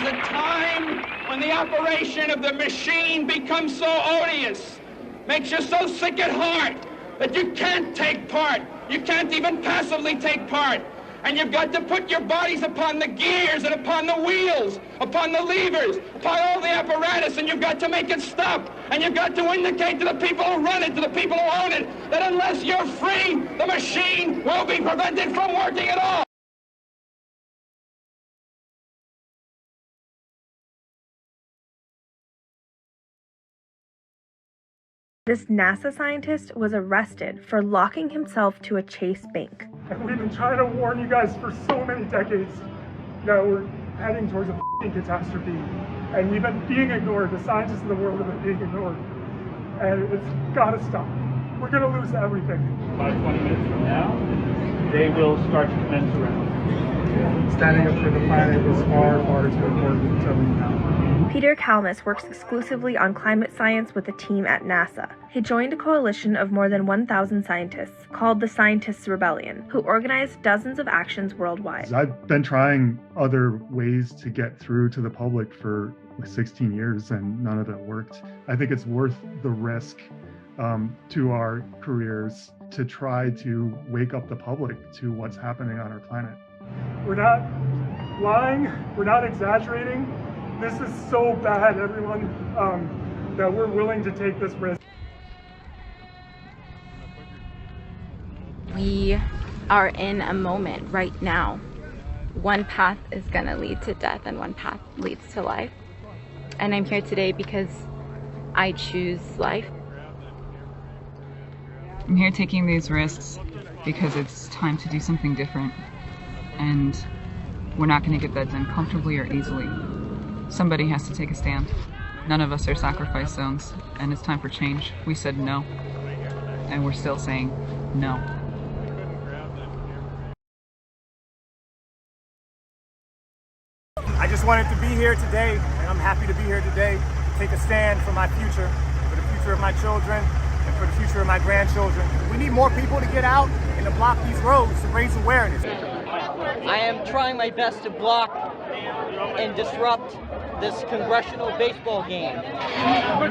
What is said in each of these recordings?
There's a time when the operation of the machine becomes so odious, makes you so sick at heart that you can't take part. You can't even passively take part. And you've got to put your bodies upon the gears and upon the wheels, upon the levers, upon all the apparatus, and you've got to make it stop. And you've got to indicate to the people who run it, to the people who own it, that unless you're free, the machine will be prevented from working at all. This NASA scientist was arrested for locking himself to a Chase bank. And we've been trying to warn you guys for so many decades that we're heading towards a f***ing catastrophe. And we've been being ignored. The scientists in the world have been being ignored. And it's gotta stop. We're gonna lose everything. About 20 minutes from now, they will start to commence around. Standing up for the planet is far, far too important to leave now. Peter Kalmus works exclusively on climate science with a team at NASA. He joined a coalition of more than 1,000 scientists called the Scientists' Rebellion, who organized dozens of actions worldwide. I've been trying other ways to get through to the public for 16 years and none of them worked. I think it's worth the risk to our careers to try to wake up the public to what's happening on our planet. We're not lying, we're not exaggerating. This is so bad, everyone, that we're willing to take this risk. We are in a moment right now. One path is gonna lead to death and one path leads to life. And I'm here today because I choose life. I'm here taking these risks because it's time to do something different. And we're not gonna get that done comfortably or easily. Somebody has to take a stand. None of us are sacrifice zones, and it's time for change. We said no, and we're still saying no. I just wanted to be here today, and I'm happy to be here today to take a stand for my future, for the future of my children, and for the future of my grandchildren. We need more people to get out and to block these roads to raise awareness. I am trying my best to block and disrupt this congressional baseball game.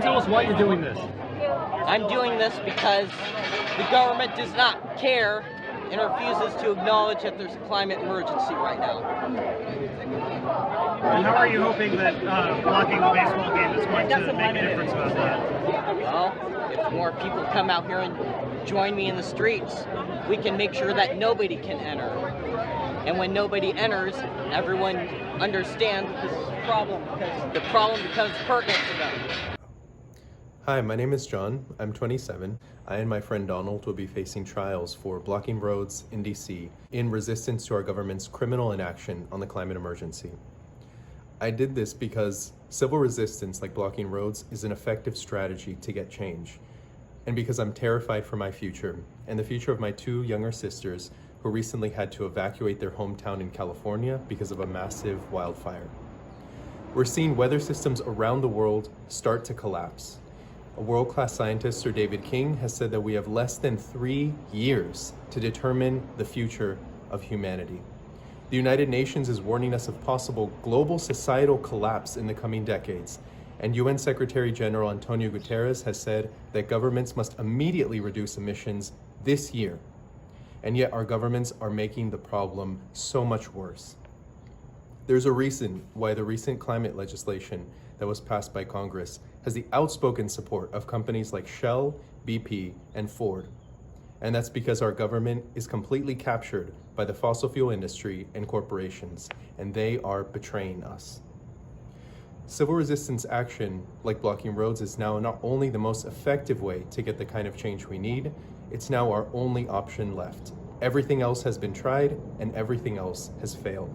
Tell us why you're doing this. I'm doing this because the government does not care and refuses to acknowledge that there's a climate emergency right now. And how are you hoping that blocking the baseball game is going to make a difference about that? Well, if more people come out here and join me in the streets, we can make sure that nobody can enter. And when nobody enters, everyone understands that this is a problem, because the problem becomes pertinent to them. Hi, my name is John. I'm 27. I and my friend Donald will be facing trials for blocking roads in DC in resistance to our government's criminal inaction on the climate emergency. I did this because civil resistance, like blocking roads, is an effective strategy to get change. And because I'm terrified for my future and the future of my two younger sisters who recently had to evacuate their hometown in California because of a massive wildfire. We're seeing weather systems around the world start to collapse. A world-class scientist, Sir David King, has said that we have less than 3 years to determine the future of humanity. The United Nations is warning us of possible global societal collapse in the coming decades, and UN Secretary General Antonio Guterres has said that governments must immediately reduce emissions this year. And yet our governments are making the problem so much worse. There's a reason why the recent climate legislation that was passed by Congress has the outspoken support of companies like Shell, BP, and Ford. And that's because our government is completely captured by the fossil fuel industry and corporations, and they are betraying us. Civil resistance action, like blocking roads, is now not only the most effective way to get the kind of change we need, it's now our only option left. Everything else has been tried, and everything else has failed.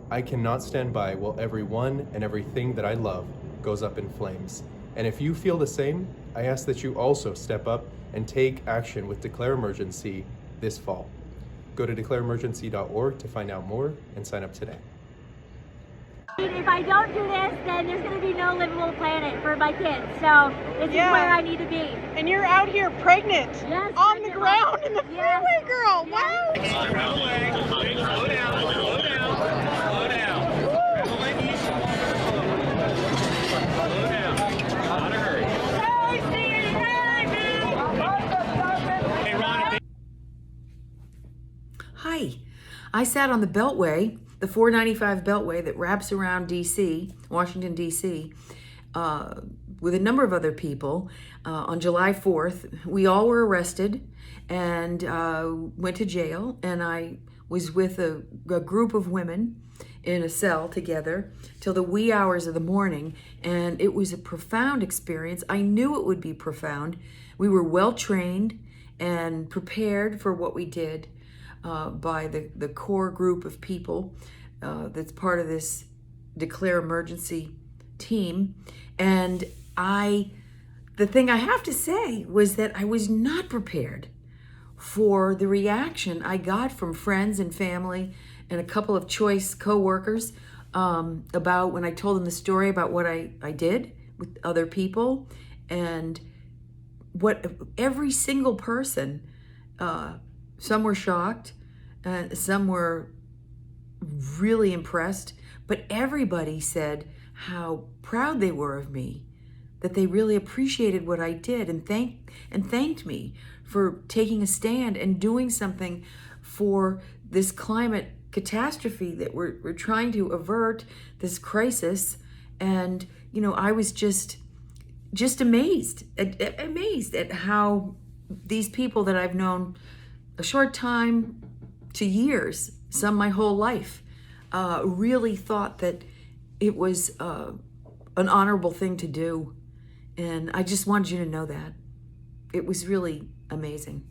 I cannot stand by while everyone and everything that I love goes up in flames. And if you feel the same, I ask that you also step up and take action with Declare Emergency this fall. Go to declareemergency.org to find out more and sign up today. If I don't do this, then there's going to be no livable planet for my kids. So this is where I need to be. And you're out here pregnant, on the ground in the freeway, girl. Yes. Wow. Slow down, slow down, slow down, slow down. I sat on the Beltway, the 495 Beltway that wraps around DC, Washington, DC, with a number of other people on July 4th. We all were arrested and went to jail, and I was with a group of women in a cell together till the wee hours of the morning, and it was a profound experience. I knew it would be profound. We were well trained and prepared for what we did by the core group of people that's part of this Declare Emergency team. And the thing I have to say was that I was not prepared for the reaction I got from friends and family and a couple of choice co-workers about when I told them the story about what I did with other people, and what every single person, some were shocked, some were really impressed, but everybody said how proud they were of me, that they really appreciated what I did, and thanked me for taking a stand and doing something for this climate catastrophe that we're trying to avert, this crisis. And you know, I was just amazed at how these people that I've known a short time to years, some my whole life, really thought that it was an honorable thing to do. And I just wanted you to know that. It was really amazing.